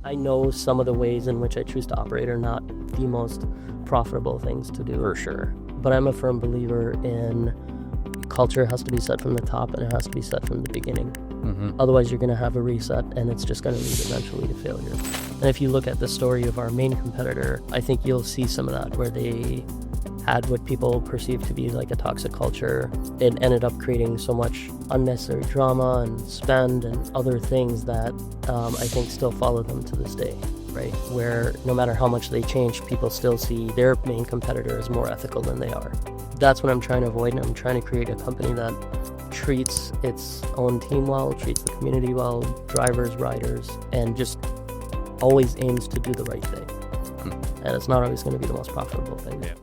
I know some of the ways in which I choose to operate are not the most profitable things to do. For sure. But I'm a firm believer in culture has to be set from the top and it has to be set from the beginning. Otherwise, you're going to have a reset and it's just going to lead eventually to failure. And if you look at the story of our main competitor, I think you'll see some of that where they had what people perceive to be like a toxic culture. It ended up creating so much unnecessary drama and spend and other things that I think still follow them to this day, right? Where no matter how much they change, people still see their main competitor as more ethical than they are. That's what I'm trying to avoid, and I'm trying to create a company that treats its own team well, treats the community well, drivers, riders, and just always aims to do the right thing. And it's not always going to be the most profitable thing. Yeah.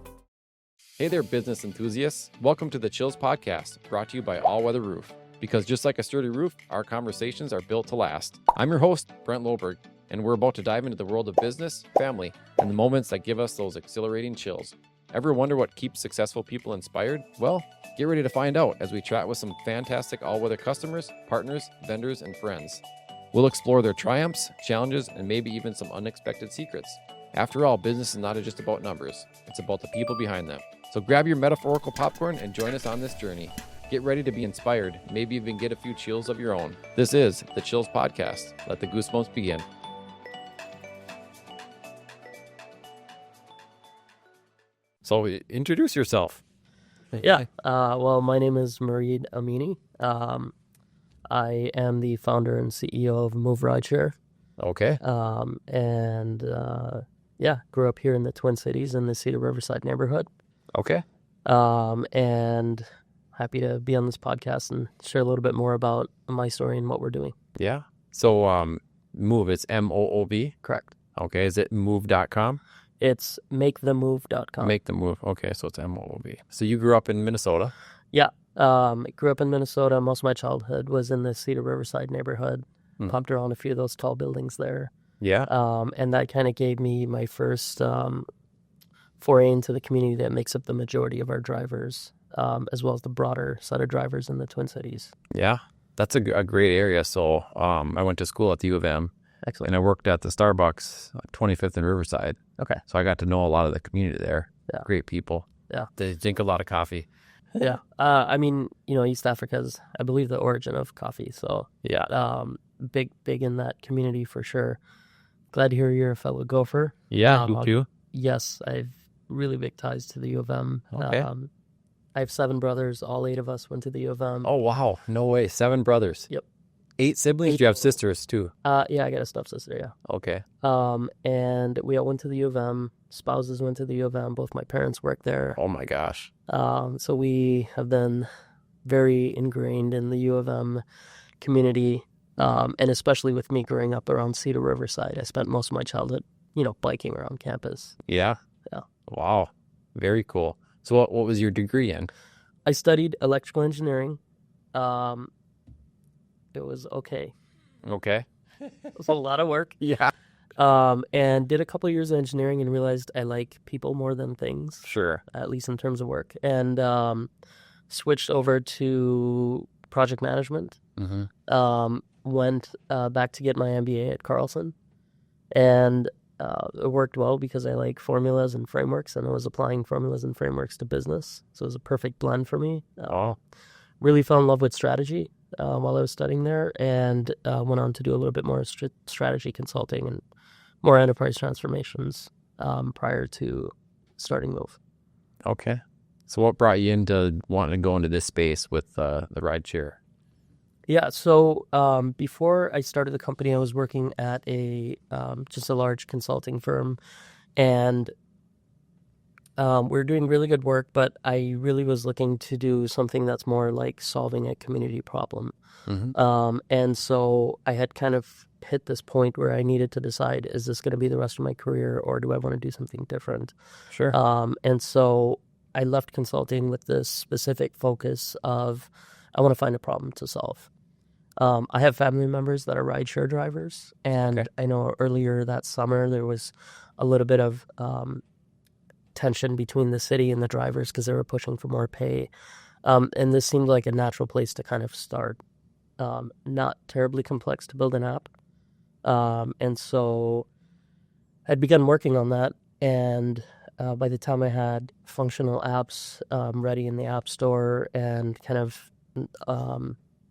Hey there, business enthusiasts. Welcome to the Chills Podcast, brought to you by All Weather Roof. Because just like a sturdy roof, our conversations are built to last. I'm your host, Brent Loberg, and we're about to dive into the world of business, family, and the moments that give us those exhilarating chills. Ever wonder what keeps successful people inspired? Well, get ready to find out as we chat with some fantastic all-weather customers, partners, vendors, and friends. We'll explore their triumphs, challenges, and maybe even some unexpected secrets. After all, business is not just about numbers. It's about the people behind them. So grab your metaphorical popcorn and join us on this journey. Get ready to be inspired, maybe even get a few chills of your own. This is the Chills Podcast. Let the goosebumps begin. So introduce yourself. Yeah. Well, my name is Murid Amini. I am the founder and CEO of MOOV Rideshare. Okay. Grew up here in the Twin Cities in the Cedar-Riverside neighborhood. Okay. And happy to be on this podcast and share a little bit more about my story and what we're doing. Yeah. So MOOV, it's MOOV? Correct. Okay. Is it move.com? It's makethemove.com. Make the move. Okay, so it's MOOV. So you grew up in Minnesota? Yeah. I grew up in Minnesota. Most of my childhood was in the Cedar-Riverside neighborhood. Pumped around a few of those tall buildings there. Yeah. And that kind of gave me my first foray into the community that makes up the majority of our drivers, as well as the broader set of drivers in the Twin Cities. Yeah, that's a great area. So I went to school at the U of M. Excellent. And I worked at the Starbucks, 25th and Riverside. Okay. So I got to know a lot of the community there. Yeah. Great people. Yeah. They drink a lot of coffee. Yeah. East Africa is, I believe, the origin of coffee. So yeah, big in that community for sure. Glad to hear you're a fellow Gopher. Yeah, you too? Yes, I've really big ties to the U of M. Okay. I have 7 brothers. All 8 of us went to the U of M. Oh, wow. No way. 7 brothers. Yep. 8 siblings? Do you have sisters too? Yeah, I got a stepsister, yeah. Okay. And we all went to the U of M. Spouses went to the U of M. Both my parents worked there. Oh my gosh. So we have been very ingrained in the U of M community. And especially with me growing up around Cedar-Riverside, I spent most of my childhood, biking around campus. Yeah? Yeah. Wow. Very cool. So what was your degree in? I studied electrical engineering. It was okay. Okay. It was a lot of work. Yeah. And did a couple of years of engineering and realized I like people more than things. Sure. At least in terms of work. And switched over to project management. Mm-hmm. Went back to get my MBA at Carlson. And it worked well because I like formulas and frameworks, and I was applying formulas and frameworks to business. So it was a perfect blend for me. Really fell in love with strategy while I was studying there, and went on to do a little bit more strategy consulting and more enterprise transformations prior to starting MOOV. Okay. So what brought you into wanting to go into this space with the rideshare? Yeah, so before I started the company, I was working at just a large consulting firm, and we were doing really good work, but I really was looking to do something that's more like solving a community problem. Mm-hmm. And so I had kind of hit this point where I needed to decide, is this going to be the rest of my career, or do I want to do something different? Sure. And so I left consulting with this specific focus of, I want to find a problem to solve. I have family members that are rideshare drivers, and Okay. I know earlier that summer there was a little bit of tension between the city and the drivers because they were pushing for more pay. And this seemed like a natural place to kind of start. Not terribly complex to build an app, And so I'd begun working on that, and by the time I had functional apps ready in the App Store and kind of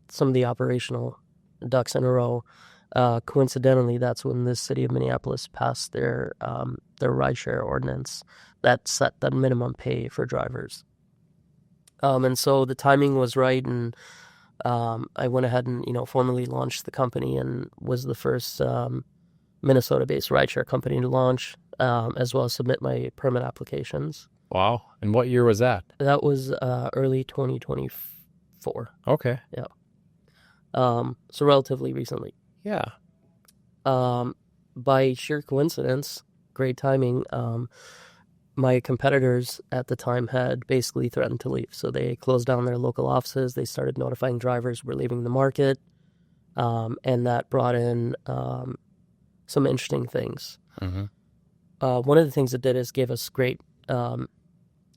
some of the operational ducks in a row, coincidentally, that's when the city of Minneapolis passed their rideshare ordinance that set the minimum pay for drivers. And so the timing was right, and I went ahead and formally launched the company and was the first Minnesota-based rideshare company to launch, as well as submit my permit applications. Wow. And what year was that? That was early 2024. Okay. Yeah. So relatively recently. Yeah. By sheer coincidence, great timing, my competitors at the time had basically threatened to leave. So they closed down their local offices. They started notifying drivers were leaving the market. And that brought in some interesting things. Mm-hmm. One of the things it did is gave us great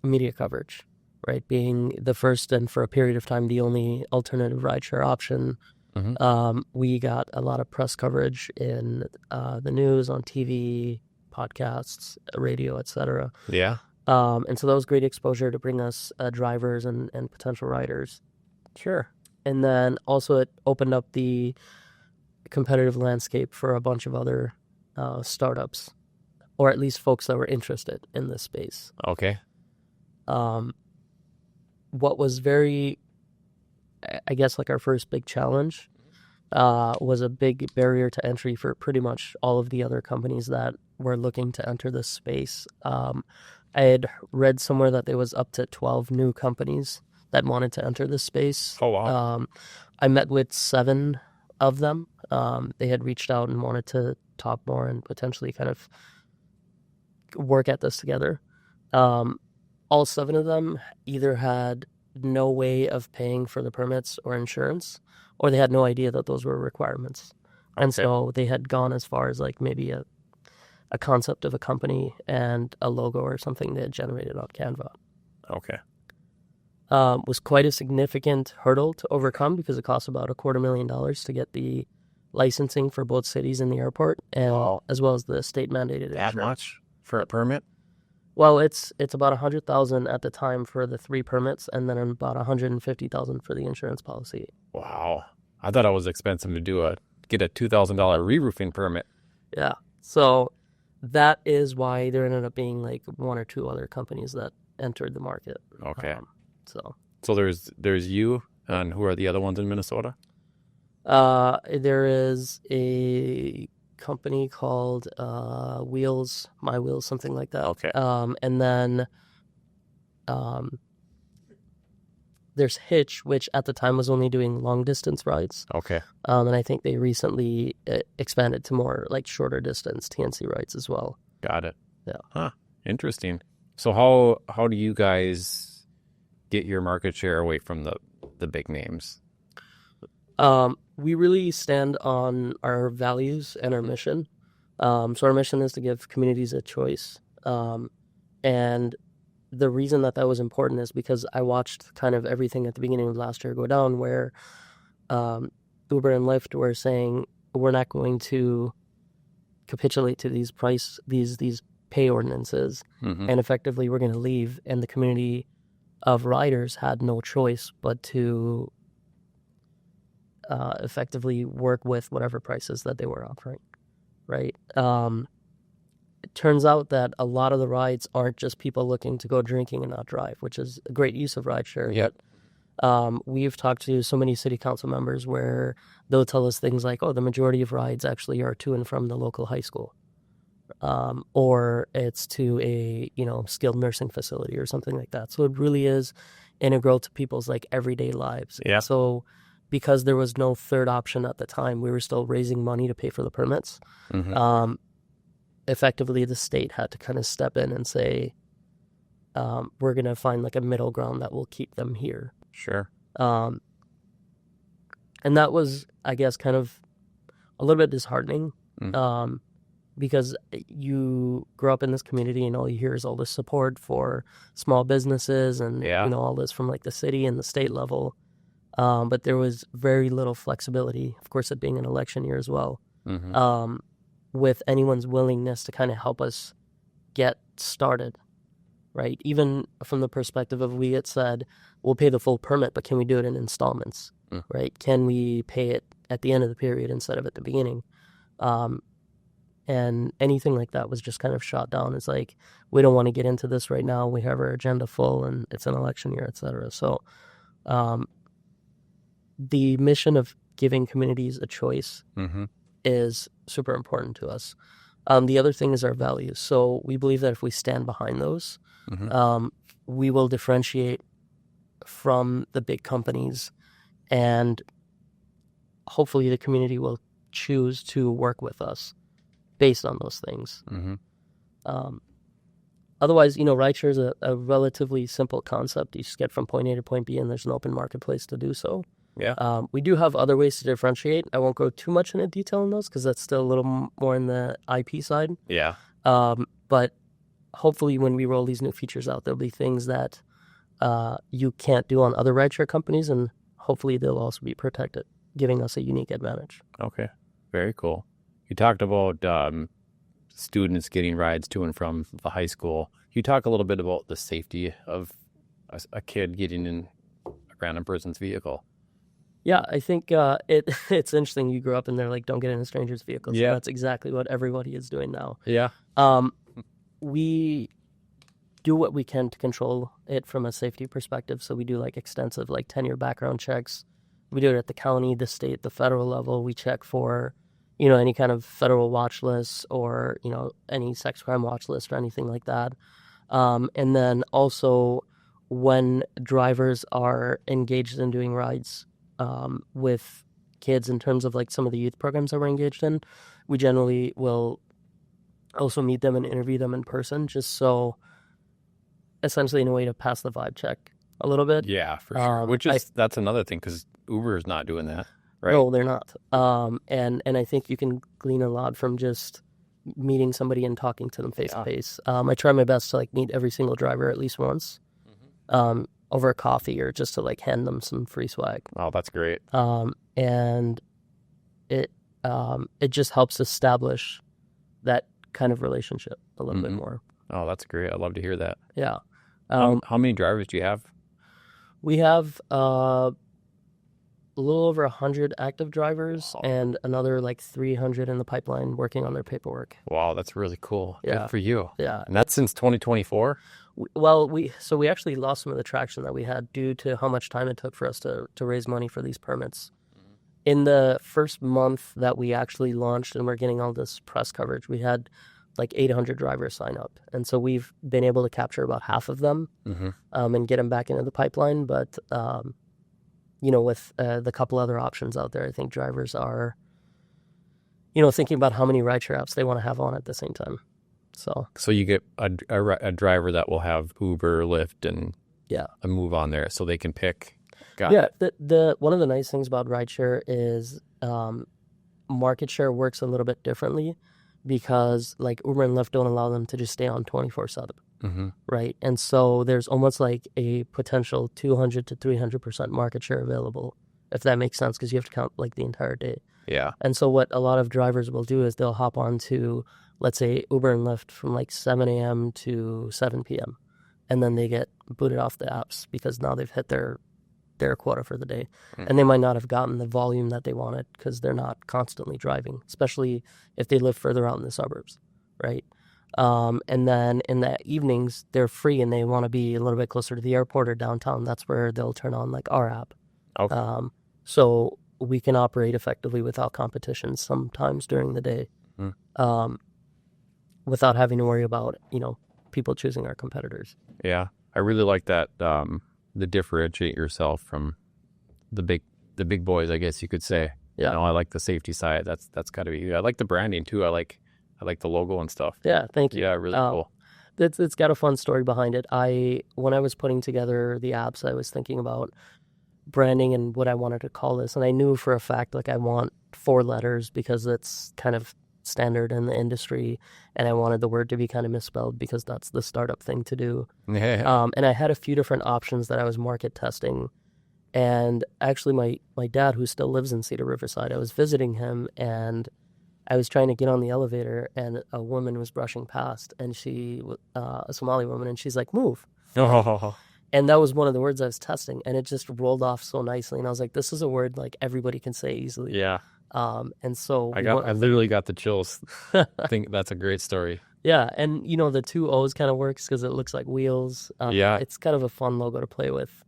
media coverage, right? Being the first and for a period of time the only alternative rideshare option. Mm-hmm. We got a lot of press coverage in the news, on TV, podcasts, radio, etc. Yeah. And so that was great exposure to bring us drivers and potential riders. Sure. And then also it opened up the competitive landscape for a bunch of other startups, or at least folks that were interested in this space. Okay. What was very, I guess, like our first big challenge was a big barrier to entry for pretty much all of the other companies that were looking to enter this space. I had read somewhere that there was up to 12 new companies that wanted to enter this space. Oh, wow. I met with 7 of them. They had reached out and wanted to talk more and potentially kind of work at this together. All 7 of them either had no way of paying for the permits or insurance, or they had no idea that those were requirements. Okay. And so they had gone as far as like maybe a concept of a company and a logo or something they had generated on Canva. Okay. Was quite a significant hurdle to overcome because it costs about $250,000 to get the licensing for both cities and the airport, and as well as the state mandated that insurance. much for a permit? Well, it's about $100,000 at the time for the 3 permits, and then about $150,000 for the insurance policy. Wow, I thought it was expensive to get a $2,000 re-roofing permit. Yeah, so that is why there ended up being like 1 or 2 other companies that entered the market. Okay, so there's you, and who are the other ones in Minnesota? There is a company called Wheels, My Wheels, something like that. Okay. And then there's Hitch, which at the time was only doing long distance rides. Okay. And I think they recently expanded to more like shorter distance TNC rides as well. Got it. Yeah. Huh. Interesting. So how do you guys get your market share away from the big names? We really stand on our values and our mission. So our mission is to give communities a choice. And the reason that was important is because I watched kind of everything at the beginning of last year go down where Uber and Lyft were saying, we're not going to capitulate to these pay ordinances, and effectively we're going to leave. And the community of riders had no choice but to effectively work with whatever prices that they were offering, right? It turns out that a lot of the rides aren't just people looking to go drinking and not drive, which is a great use of rideshare. Yep. We've talked to so many city council members where they'll tell us things like, oh, the majority of rides actually are to and from the local high school. Or it's to a, skilled nursing facility or something like that. So it really is integral to people's like everyday lives. Yeah. So because there was no third option at the time, we were still raising money to pay for the permits. Effectively, the state had to kind of step in and say, we're going to find like a middle ground that will keep them here. Sure. And that was, I guess, kind of a little bit disheartening. Because you grow up in this community and all you hear is all this support for small businesses and all this from like the city and the state level. But there was very little flexibility, of course, it being an election year as well. with anyone's willingness to kind of help us get started, right? Even from the perspective of we had said, we'll pay the full permit, but can we do it in installments, right? Can we pay it at the end of the period instead of at the beginning? And anything like that was just kind of shot down. It's like, we don't want to get into this right now. We have our agenda full and it's an election year, et cetera. So the mission of giving communities a choice is super important to us. The other thing is our values. So we believe that if we stand behind those, we will differentiate from the big companies, and hopefully the community will choose to work with us based on those things. Otherwise, rideshare is a relatively simple concept. You just get from point A to point B, and there's an open marketplace to do so. Yeah. We do have other ways to differentiate. I won't go too much into detail on those because that's still a little more in the IP side. Yeah. But hopefully when we roll these new features out, there'll be things that you can't do on other rideshare companies, and hopefully they'll also be protected, giving us a unique advantage. Okay. Very cool. You talked about students getting rides to and from the high school. Can you talk a little bit about the safety of a kid getting in a random person's vehicle? Yeah, I think it's interesting. You grew up and they're like, don't get in a stranger's vehicle. So that's exactly what everybody is doing now. Yeah. We do what we can to control it from a safety perspective. So we do like extensive 10-year background checks. We do it at the county, the state, the federal level. We check for, any kind of federal watch lists or, any sex crime watch list or anything like that. And then also when drivers are engaged in doing rides with kids in terms of some of the youth programs that we're engaged in, we generally will also meet them and interview them in person, just so essentially in a way to pass the vibe check a little bit. Yeah, for sure. That's another thing, because Uber is not doing that, right? No, they're not. And I think you can glean a lot from just meeting somebody and talking to them face to face. I try my best to meet every single driver at least once. Over a coffee or just to hand them some free swag. Oh, that's great. And it just helps establish that kind of relationship a little bit more. Oh, that's great. I'd love to hear that. Yeah. How many drivers do you have? We have a little over 100 active drivers and another 300 in the pipeline working on their paperwork. Wow, that's really cool. Yeah. Good for you. Yeah. And that's since 2024? Well, we actually lost some of the traction that we had due to how much time it took for us to raise money for these permits. In the first month that we actually launched and we're getting all this press coverage, we had 800 drivers sign up. And so we've been able to capture about half of them and get them back into the pipeline. But, with the couple other options out there, I think drivers are, thinking about how many rideshare apps they want to have on at the same time. So you get a driver that will have Uber, Lyft, and a MOOV on there, so they can pick. The one of the nice things about rideshare is market share works a little bit differently, because Uber and Lyft don't allow them to just stay on 24/7, right? And so there's almost a potential 200 to 300% market share available, if that makes sense, because you have to count the entire day. Yeah. And so what a lot of drivers will do is they'll hop on to, let's say, Uber and Lyft from 7 a.m. to 7 p.m. And then they get booted off the apps because now they've hit their quota for the day. And they might not have gotten the volume that they wanted because they're not constantly driving, especially if they live further out in the suburbs, right? And then in the evenings, they're free and they want to be a little bit closer to the airport or downtown. That's where they'll turn on our app. Okay. So we can operate effectively without competition sometimes during the day. Without having to worry about, people choosing our competitors. Yeah. I really like that, the differentiate yourself from the big boys, I guess you could say. Yeah. I like the safety side. That's got to be. I like the branding too. I like the logo and stuff. Yeah, thank you. Yeah, really cool. It's got a fun story behind it. When I was putting together the apps, I was thinking about branding and what I wanted to call this, and I knew for a fact I want 4 letters because it's kind of standard in the industry, and I wanted the word to be kind of misspelled because that's the startup thing to do. Yeah. And I had a few different options that I was market testing, and actually my dad, who still lives in Cedar-Riverside, I was visiting him, and I was trying to get on the elevator, and a woman was brushing past, and a Somali woman, and she's like, "Move." Oh, And that was one of the words I was testing, and it just rolled off so nicely. And I was like, this is a word like everybody can say easily. yeah. And so I literally got the chills. I think that's a great story. Yeah, and the two O's kind of works because it looks like wheels. Yeah. It's kind of a fun logo to play with.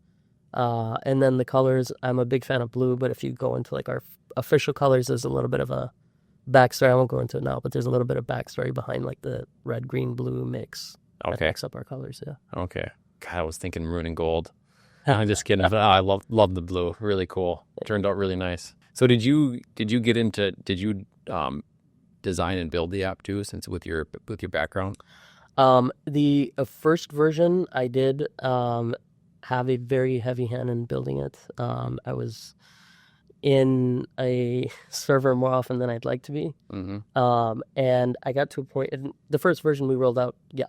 And then the colors, I'm a big fan of blue, but if you go into like our official colors, there's a little bit of a backstory. I won't go into it now, but there's a little bit of backstory behind like the red, green, blue mix. Okay. That makes up our colors, yeah. Okay. God, I was thinking maroon and gold. I'm just kidding. I love the blue. Really cool. Turned out really nice. So did you design and build the app too, since with your background? The first version I did have a very heavy hand in building it. I was in a server more often than I'd like to be. Mm-hmm. And I got to a point in the first version we rolled out. Yeah.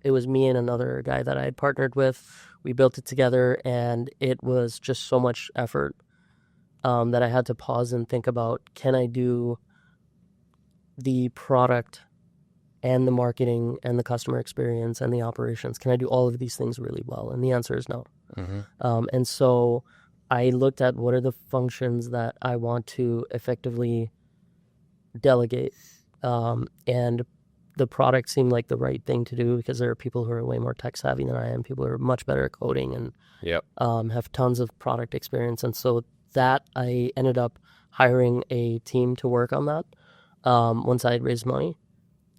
It was me and another guy that I had partnered with. We built it together, and it was just so much effort that I had to pause and think about, can I do the product and the marketing and the customer experience and the operations? Can I do all of these things really well? And the answer is no. Mm-hmm. And so I looked at what are the functions that I want to effectively delegate, and the product seemed like the right thing to do because there are people who are way more tech savvy than I am, people who are much better at coding and have tons of product experience. And so that I ended up hiring a team to work on that once I had raised money,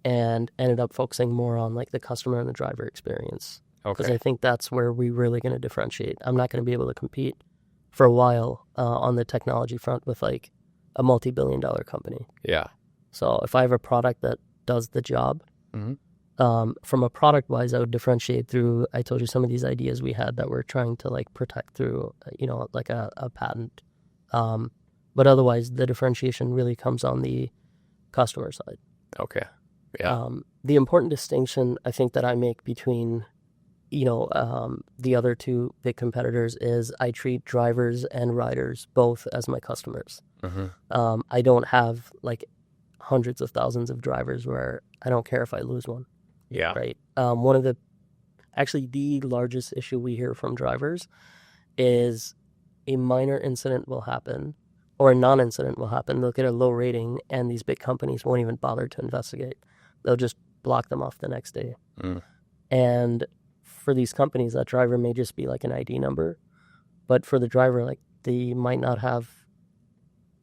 and ended up focusing more on like the customer and the driver experience. Because I think that's where we're really going to differentiate. I'm not going to be able to compete for a while on the technology front with like a multi-billion-dollar company. Yeah. So if I have a product that does the job, mm-hmm. From a product-wise, I would differentiate through, I told you some of these ideas we had that we're trying to like protect through, like a patent. But otherwise, the differentiation really comes on the customer side. Okay. Yeah. The important distinction I think that I make between, the other two big competitors is I treat drivers and riders both as my customers. Mm-hmm. I don't have like hundreds of thousands of drivers where I don't care if I lose one. Yeah. Right. Actually the largest issue we hear from drivers is a minor incident will happen or a non-incident will happen. They'll get a low rating and these big companies won't even bother to investigate. They'll just block them off the next day. Mm. And for these companies, that driver may just be like an ID number. But for the driver, like they might not have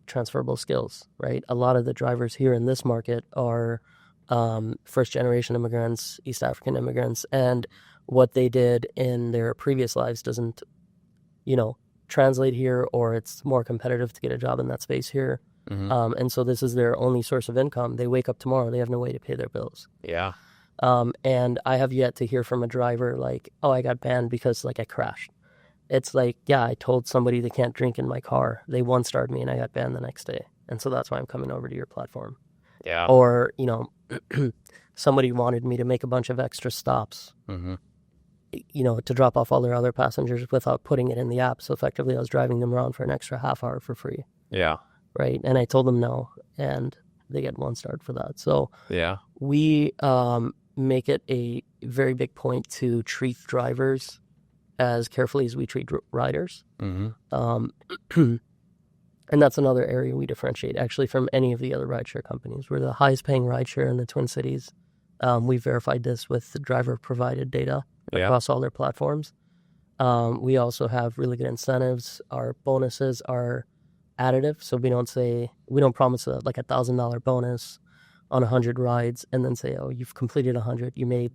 transferable skills, right? A lot of the drivers here in this market are first-generation immigrants, East African immigrants, and what they did in their previous lives doesn't, translate here, or it's more competitive to get a job in that space here. Mm-hmm. And so this is their only source of income. They wake up tomorrow, they have no way to pay their bills. Yeah. And I have yet to hear from a driver like, oh, I got banned because like I crashed. It's like, yeah, I told somebody they can't drink in my car. They one-starred me and I got banned the next day. And so that's why I'm coming over to your platform. Yeah. Or, somebody wanted me to make a bunch of extra stops, mm-hmm. To drop off all their other passengers without putting it in the app. So effectively I was driving them around for an extra half hour for free. Yeah. Right. And I told them no, and they get one-starred for that. So yeah, we make it a very big point to treat drivers as carefully as we treat riders. Mm-hmm. And that's another area we differentiate actually from any of the other rideshare companies. We're the highest paying rideshare in the Twin Cities. We verified this with the driver provided data across all their platforms. We also have really good incentives. Our bonuses are additive. So we don't promise like $1,000 bonus on 100 rides and then say, oh, you've completed 100, you made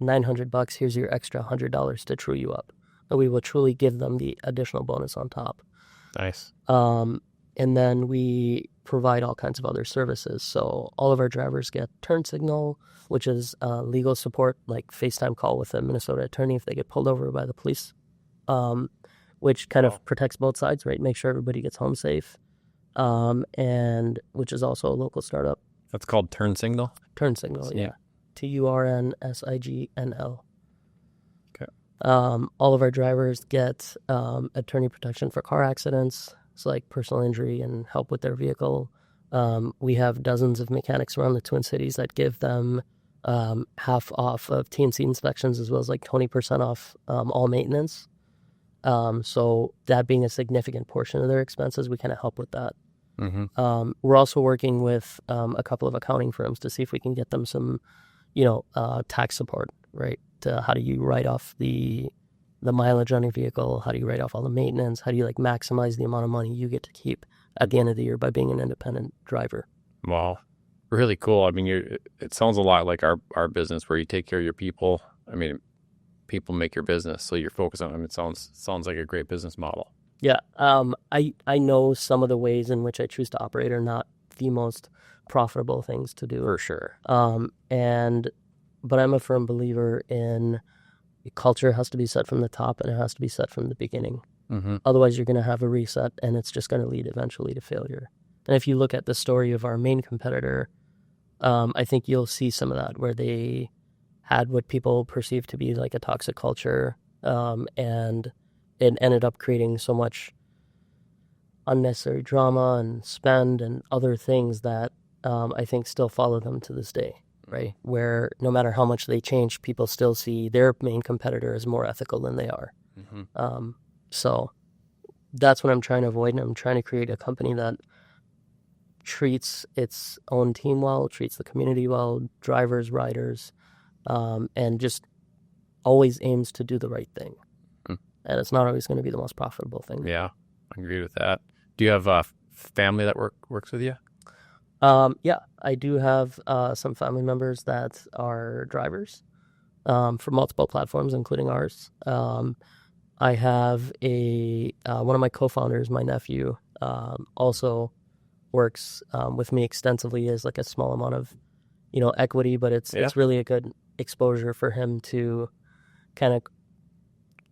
$900, here's your extra $100 to true you up. But we will truly give them the additional bonus on top. Nice. And then we provide all kinds of other services. So all of our drivers get turn signal, which is legal support, like FaceTime call with a Minnesota attorney if they get pulled over by the police, which kind of protects both sides, right? Make sure everybody gets home safe, and which is also a local startup. That's called Turn Signal? Turn Signal, yeah. TURNSIGNL. Okay. All of our drivers get attorney protection for car accidents. It's like personal injury and help with their vehicle. We have dozens of mechanics around the Twin Cities that give them half off of TNC inspections, as well as like 20% off all maintenance. So that being a significant portion of their expenses, we kind of help with that. We're also working with a couple of accounting firms to see if we can get them some, tax support, right? How do you write off the mileage on your vehicle? How do you write off all the maintenance? How do you like maximize the amount of money you get to keep at the end of the year by being an independent driver? Wow. Really cool. I mean, it sounds a lot like our business where you take care of your people. I mean, people make your business, so you're focused on them. It sounds like a great business model. Yeah. I know some of the ways in which I choose to operate are not the most profitable things to do. For sure. But I'm a firm believer in culture has to be set from the top, and it has to be set from the beginning. Otherwise, you're going to have a reset, and it's just going to lead eventually to failure. And if you look at the story of our main competitor, I think you'll see some of that, where they had what people perceive to be like a toxic culture, and it ended up creating so much unnecessary drama and spend and other things that I think still follow them to this day, right? Where no matter how much they change, people still see their main competitor as more ethical than they are. So that's what I'm trying to avoid, and I'm trying to create a company that treats its own team well, treats the community well, drivers, riders, and just always aims to do the right thing. And it's not always going to be the most profitable thing. Yeah, I agree with that. Do you have a family that works with you? Yeah, I do have some family members that are drivers for multiple platforms, including ours. I have one of my co-founders, my nephew, also works with me extensively as like a small amount of, equity, but it's really a good exposure for him to kind of.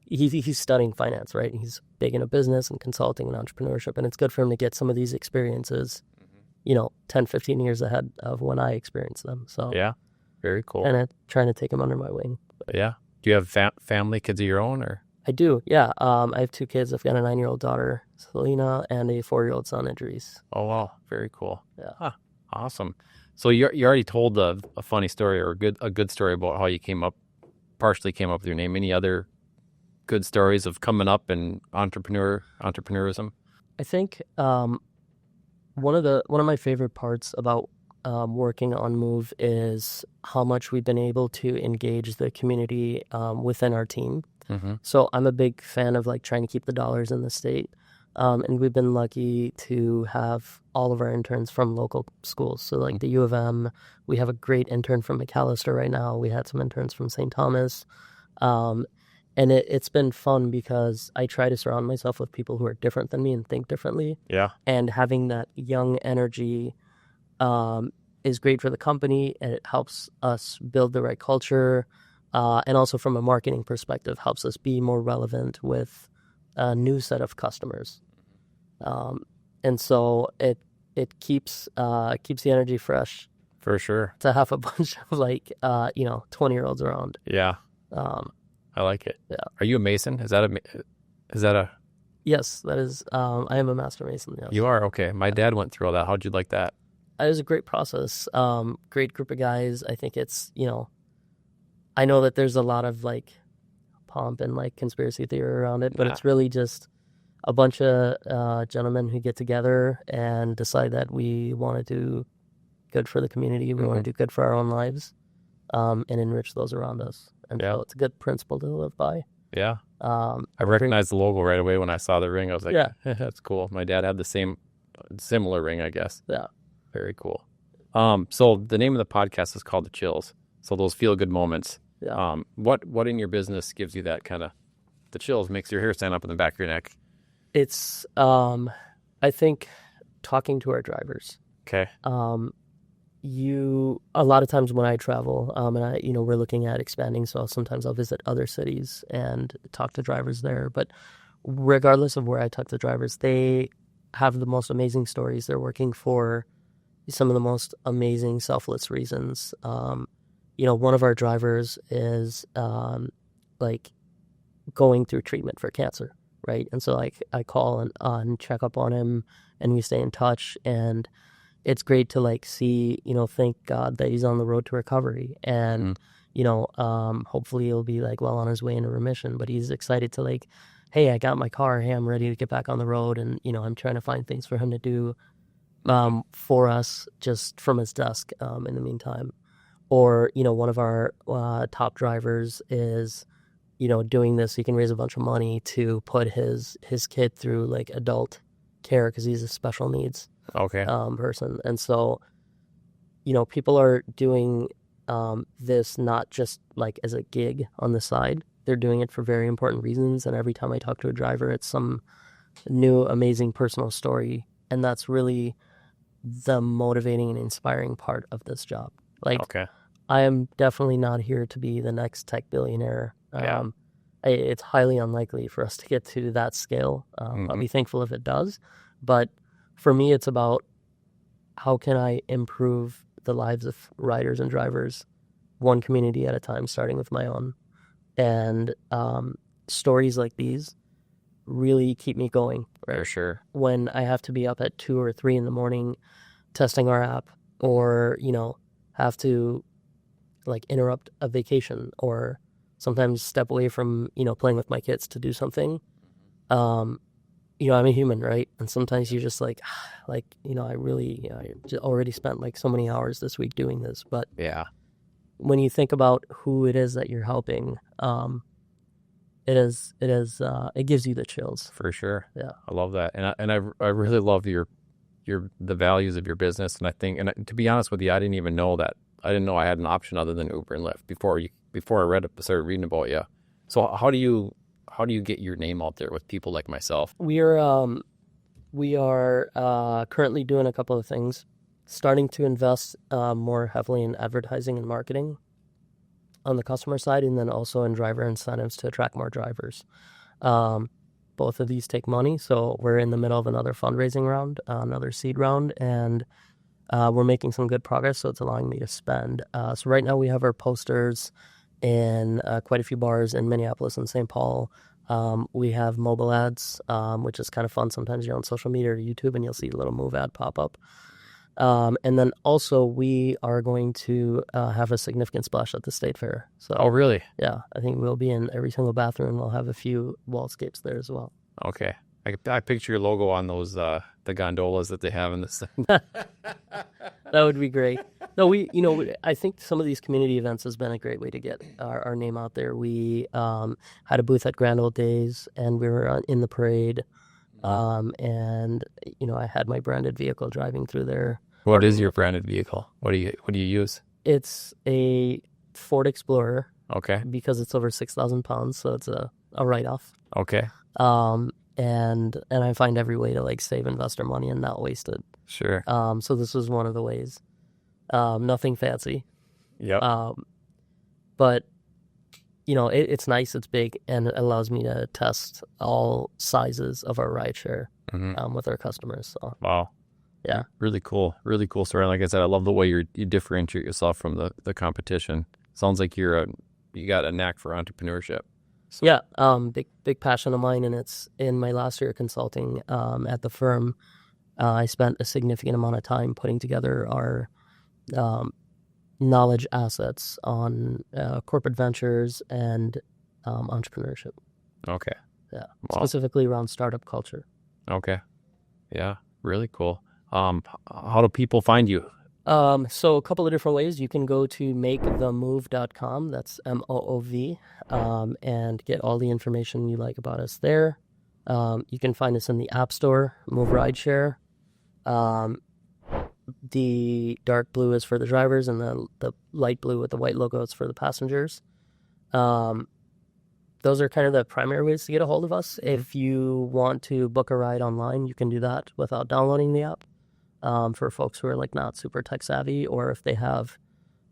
He's studying finance, right? He's big into business and consulting and entrepreneurship, and it's good for him to get some of these experiences, 10, 15 years ahead of when I experienced them. So yeah, very cool. And trying to take him under my wing. Yeah. Do you have family, kids of your own, or? I do, yeah. I have 2 kids. I've got a 9-year-old daughter, Selena, and a 4-year-old son, Idris. Oh, wow. Very cool. Yeah. Huh. Awesome. So you already told a funny story or a good story about how you partially came up with your name. Any other good stories of coming up and entrepreneurism? I think one of my favorite parts about working on MOOV is how much we've been able to engage the community within our team. So I'm a big fan of like trying to keep the dollars in the state. And we've been lucky to have all of our interns from local schools. So like the U of M, we have a great intern from McAllister right now. We had some interns from St. Thomas. And it's been fun because I try to surround myself with people who are different than me and think differently. Yeah. And having that young energy is great for the company, and it helps us build the right culture. And also from a marketing perspective, helps us be more relevant with a new set of customers. And so it keeps the energy fresh. For sure. To have a bunch of 20-year-olds around. Yeah. I like it. Yeah. Are you a Mason? Is that a? Yes, that is. I am a Master Mason. Yes. You are? Okay. My dad went through all that. How'd you like that? It was a great process. Great group of guys. I think it's, I know that there's a lot of like pomp and like conspiracy theory around it, but it's really just a bunch of gentlemen who get together and decide that we want to do good for the community. We want to do good for our own lives, and enrich those around us. And so it's a good principle to live by. Yeah. I recognized the logo right away when I saw the ring. I was like, yeah, that's cool. My dad had the similar ring, I guess. Yeah. Very cool. So the name of the podcast is called The Chills. So those feel good moments. Yeah. What in your business gives you that kind of the chills, makes your hair stand up in the back of your neck? It's I think talking to our drivers. Okay. A lot of times when I travel, and we're looking at expanding, so sometimes I'll visit other cities and talk to drivers there. But regardless of where I talk to drivers, they have the most amazing stories. They're working for some of the most amazing selfless reasons. One of our drivers is going through treatment for cancer, right? And so I call and check up on him, and we stay in touch. And it's great to like see, thank God that he's on the road to recovery, and hopefully he'll be like well on his way into remission. But he's excited to like, hey, I got my car, hey, I'm ready to get back on the road, and I'm trying to find things for him to do for us just from his desk in the meantime. Or one of our top drivers is doing this. He can raise a bunch of money to put his kid through like adult care because he's a special needs person. And so people are doing this not just like as a gig on the side. They're doing it for very important reasons. And every time I talk to a driver, it's some new amazing personal story, and that's really the motivating and inspiring part of this job. Like, I am definitely not here to be the next tech billionaire. It's highly unlikely for us to get to that scale. I'll be thankful if it does. But for me, it's about how can I improve the lives of riders and drivers one community at a time, starting with my own. And stories like these really keep me going. Right? For sure. When I have to be up at 2 or 3 in the morning testing our app, or, have to like interrupt a vacation, or sometimes step away from, playing with my kids to do something. I'm a human, right? And sometimes you're just like, I really, I already spent like so many hours this week doing this. But when you think about who it is that you're helping, it gives you the chills. For sure. Yeah. I love that. And I really love the values of your business. And I think, to be honest with you, I didn't even know that. I didn't know I had an option other than Uber and Lyft before I started reading about you. So how do you get your name out there with people like myself? We are currently doing a couple of things, starting to invest more heavily in advertising and marketing on the customer side, and then also in driver incentives to attract more drivers. Both of these take money, so we're in the middle of another fundraising round, another seed round, and we're making some good progress, so it's allowing me to spend. So right now we have our posters in quite a few bars in Minneapolis and St. Paul. We have mobile ads, which is kind of fun. Sometimes you're on social media or YouTube and you'll see a little MOOV ad pop up. And then also we are going to have a significant splash at the State Fair. So, oh, really? Yeah, I think we'll be in every single bathroom. We'll have a few wallscapes there as well. Okay. I picture your logo on those the gondolas that they have in this thing. That would be great. No, I think some of these community events has been a great way to get our name out there. We had a booth at Grand Old Days, and we were in the parade. And I had my branded vehicle driving through there. What is your branded vehicle? What do you use? It's a Ford Explorer. Okay. Because it's over 6,000 pounds, so it's a write-off. Okay. And I find every way to like save investor money and not waste it. Sure. So this was one of the ways. Nothing fancy. Yep. But it's nice, it's big, and it allows me to test all sizes of our rideshare with our customers. So. Wow. Yeah. Really cool story. Like I said, I love the way you differentiate yourself from the competition. Sounds like you got a knack for entrepreneurship. So. Yeah. Big passion of mine, and it's in my last year of consulting at the firm. I spent a significant amount of time putting together our knowledge assets on corporate ventures and entrepreneurship. Okay. Yeah. Wow. Specifically around startup culture. Okay. Yeah. Really cool. How do people find you? So a couple of different ways. You can go to makethemoov.com. That's MOOV, and get all the information you like about us there. You can find us in the App Store, MOOV Rideshare. The dark blue is for the drivers, and the light blue with the white logo is for the passengers. Those are kind of the primary ways to get a hold of us. If you want to book a ride online, you can do that without downloading the app. For folks who are like not super tech savvy, or if they have,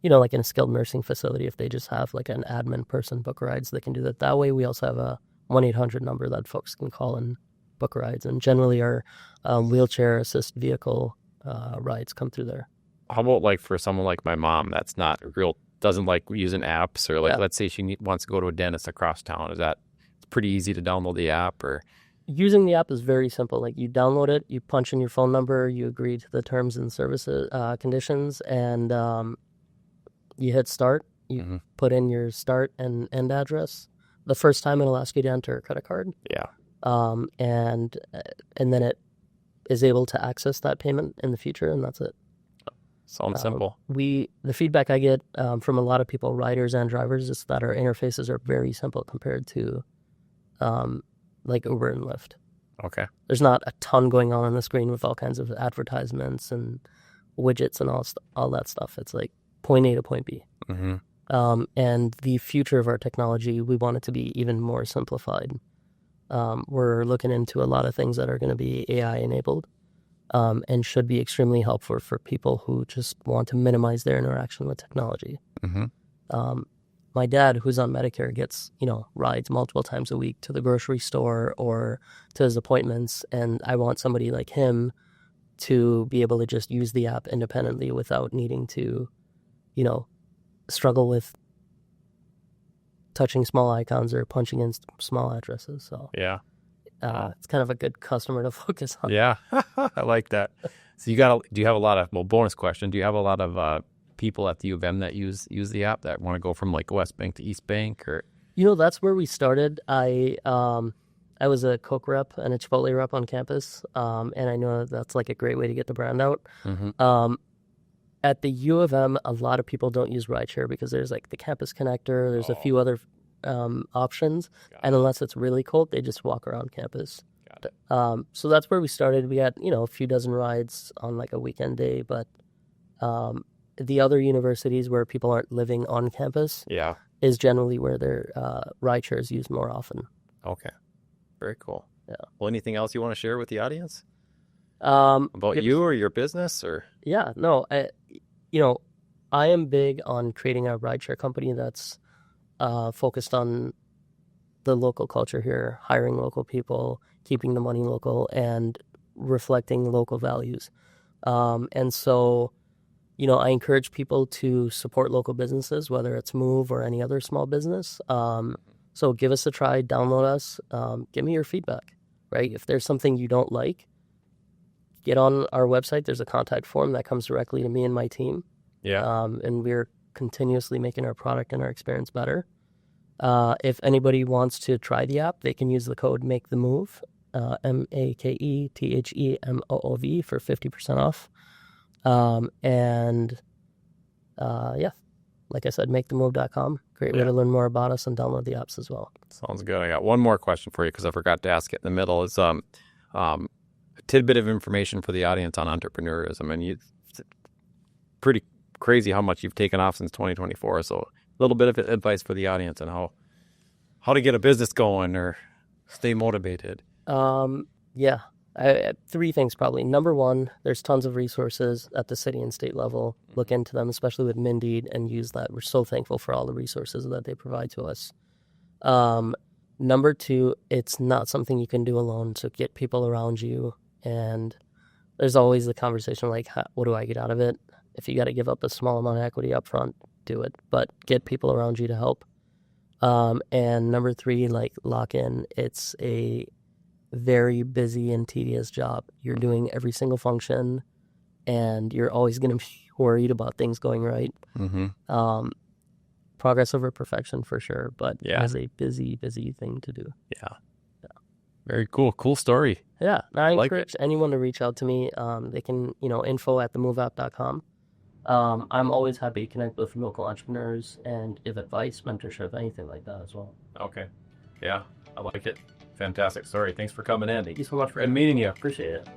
like in a skilled nursing facility, if they just have like an admin person book rides, they can do that way. We also have a 1-800 number that folks can call and book rides, and generally our wheelchair assist vehicle rides come through there. How about like for someone like my mom that's not doesn't like using apps, or like let's say she wants to go to a dentist across town? Is that pretty easy to download the app? Or Using the app is very simple. Like you download it, you punch in your phone number, you agree to the terms and services conditions, and you hit start. You put in your start and end address. The first time it'll ask you to enter a credit card. Yeah. And then it is able to access that payment in the future, and that's it. Sounds simple. The feedback I get from a lot of people, riders and drivers, is that our interfaces are very simple compared to like Uber and Lyft. Okay. There's not a ton going on the screen with all kinds of advertisements and widgets and all that stuff. It's like point A to point B. And the future of our technology, we want it to be even more simplified. We're looking into a lot of things that are going to be AI enabled and should be extremely helpful for people who just want to minimize their interaction with technology. My dad, who's on Medicare, gets, rides multiple times a week to the grocery store or to his appointments. And I want somebody like him to be able to just use the app independently without needing to, struggle with touching small icons or punching in small addresses. So yeah, it's kind of a good customer to focus on. Yeah, I like that. So do you have a lot of, bonus question, do you have a lot of people at the U of M that use the app that want to go from like West Bank to East Bank? Or that's where we started. I was a Coke rep and a Chipotle rep on campus, and I know that's like a great way to get the brand out. At the U of M, a lot of people don't use rideshare because there's like the campus connector, there's a few other options, and unless it's really cold, they just walk around campus. Got it. So that's where we started. We had a few dozen rides on like a weekend day, but the other universities where people aren't living on campus is generally where their rideshare is used more often. Okay, very cool. Yeah. Well, anything else you want to share with the audience about you or your business? Or I am big on creating a rideshare company that's focused on the local culture here, hiring local people, keeping the money local, and reflecting local values. And so, I encourage people to support local businesses, whether it's MOOV or any other small business. So give us a try, download us, give me your feedback, right? If there's something you don't like, get on our website. There's a contact form that comes directly to me and my team. Yeah. And we're continuously making our product and our experience better. If anybody wants to try the app, they can use the code MAKETHEMOVE, MAKETHEMOOV for 50% off. Like I said, makethemove.com. Great way to learn more about us and download the apps as well. Sounds good. I got one more question for you because I forgot to ask it in the middle. Is a tidbit of information for the audience on entrepreneurism. And it's pretty crazy how much you've taken off since 2024. So a little bit of advice for the audience on how to get a business going or stay motivated. Three things probably. Number one, there's tons of resources at the city and state level. Look into them, especially with Mindeed, and use that. We're so thankful for all the resources that they provide to us. Number two, it's not something you can do alone. So get people around you. And there's always the conversation like, what do I get out of it? If you got to give up a small amount of equity up front, do it. But get people around you to help. And number three, lock in. It's a very busy and tedious job. You're doing every single function, and you're always going to be worried about things going right. Progress over perfection for sure, but it's a busy thing to do. Yeah. Very cool. Cool story. Yeah. I encourage anyone to reach out to me. They can, info@themoveapp.com. I'm always happy to connect with local entrepreneurs and give advice, mentorship, anything like that as well. Okay. Yeah. I like it. Fantastic story. Thanks for coming in. Thank you so much for meeting you. Appreciate it.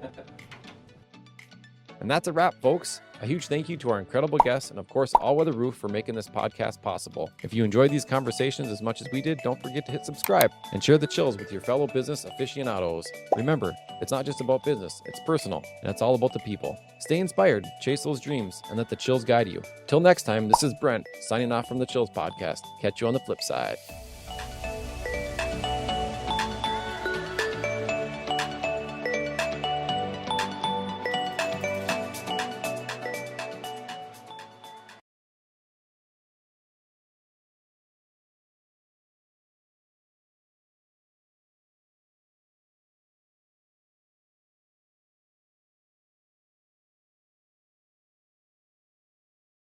And that's a wrap, folks. A huge thank you to our incredible guests and, of course, All Weather Roof for making this podcast possible. If you enjoyed these conversations as much as we did, don't forget to hit subscribe and share the chills with your fellow business aficionados. Remember, it's not just about business, it's personal, and it's all about the people. Stay inspired, chase those dreams, and let the chills guide you. Till next time, this is Brent, signing off from the Chills Podcast. Catch you on the flip side.